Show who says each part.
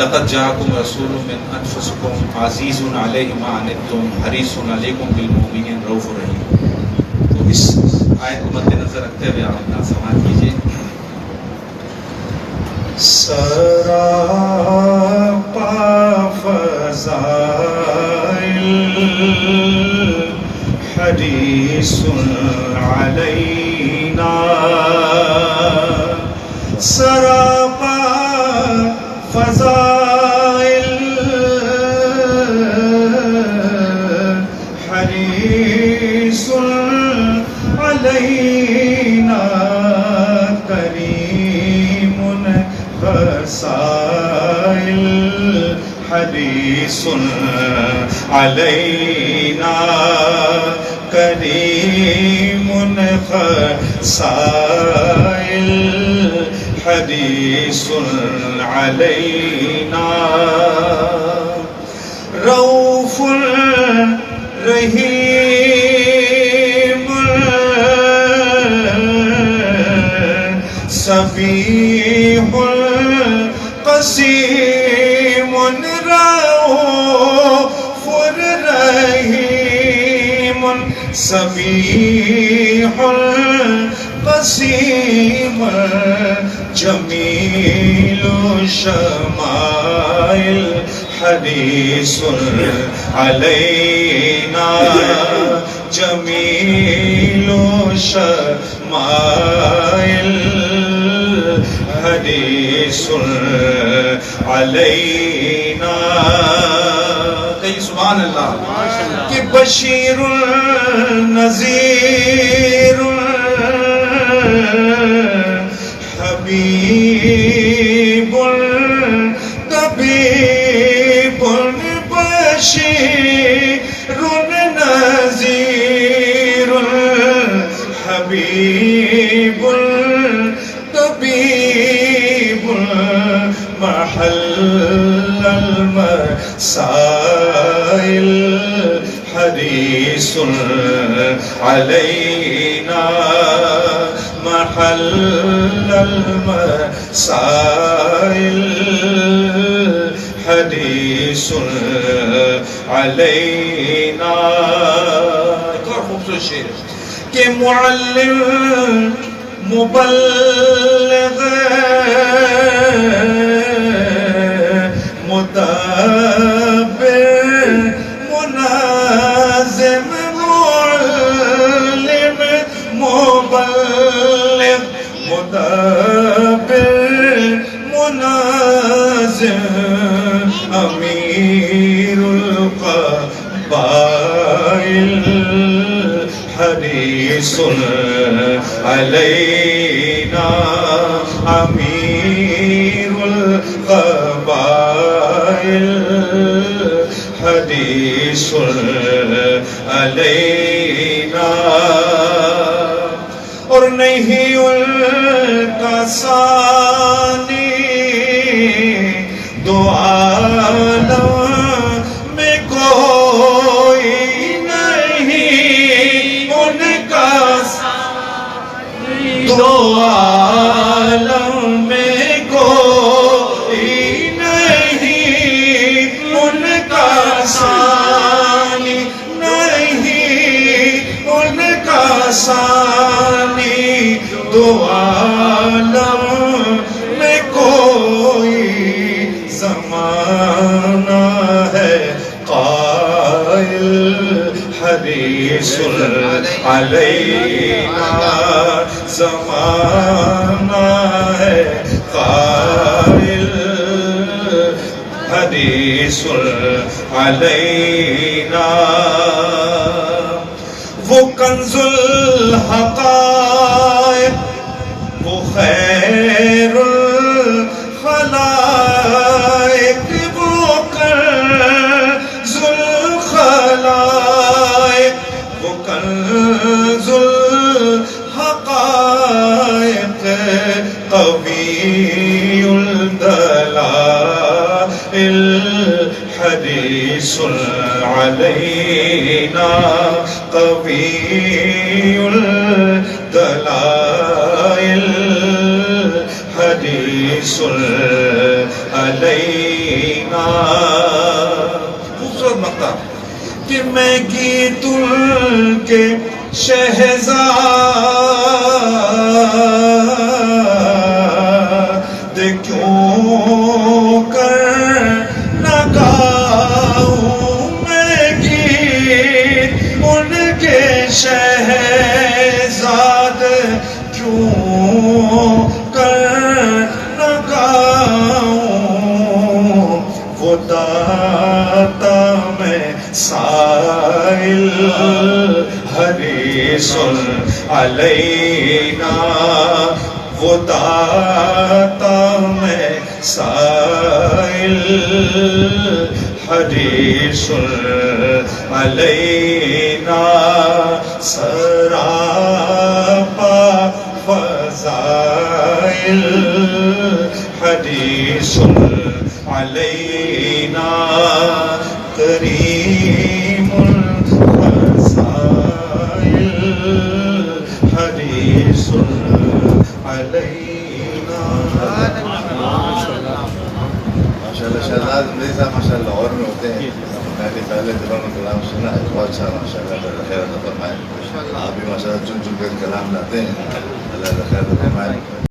Speaker 1: لقد جاءكم رسول من انفسكم عزیز علیہ ما عنتم حریص علیکم بالمؤمنین رؤوف رحیم. تو اس آیت کو مد نظر رکھتے ہوئے آپ اپنا سماعت کیجیے.
Speaker 2: سراپا فضائل حریص علینا سراپا فضائل حریص علینا کریم خصائل حریص علینا کریم خصائل حریص علینا رؤوف رحیم سبیح قسیم رؤوف رحیم سبیح قسیم جمیل شمائل حریص علینا جمیل شمائل حریص علینا.
Speaker 1: کہیں سبحان اللہ.
Speaker 2: کہ بشیر نذیر حبیب طبیب بشیر نذیر حبیب طبیب محل المسائل حریص علینا محل المسائل حریص علینا.
Speaker 1: ایک اور خوبصورت شعر
Speaker 2: کہ معلم مبلغ مدبر مناظم معلم مبلغ مدبر مناظم امیر القبائل حریص علینا امیر القبائل حریص علینا. اور نہیں ان کا ثانی دو عالم میں کوئی نہیں ان کا ثانی دو عالم میں کوئی نہیں ان کا ثانی نہیں ان کا ثانی دو عالم میں کوئی زمانہ ہے قائل حریص علینا زمانہ ہے قائل حریص علینا. وہ کنز الحقائق وہ خیر الخلائق وہ کنز الخلائق وہ کنز الحقائق قوی الدلائل حریص علینا قوی الدلائل حریص علینا. علینا.
Speaker 1: خوبصورت مقطع.
Speaker 2: کہ میں گیت کے شہزاد کیوں کر نہ گاؤں. میں گیت ان کے شہزاد کیوں کر نہ گاؤں. وہ داتا میں سائل حریص علینا. وہ داتا میں سائل حریص علینا. سراپا فضائل حریص علینا. کریم الفضائل حریص علینا.
Speaker 3: ماشاءاللہ شہزاد مرزا صاحب ماشاءاللہ لاہور میں ہوتے ہیں. میں نے پہلے دنوں میں کلام سنا ہے, بہت اچھا ماشاءاللہ. اللہ خیر عطا فرمائے. آپ بھی ماشاءاللہ چن چن کر کلام لاتے ہیں. اللہ خیر عطا فرمائے.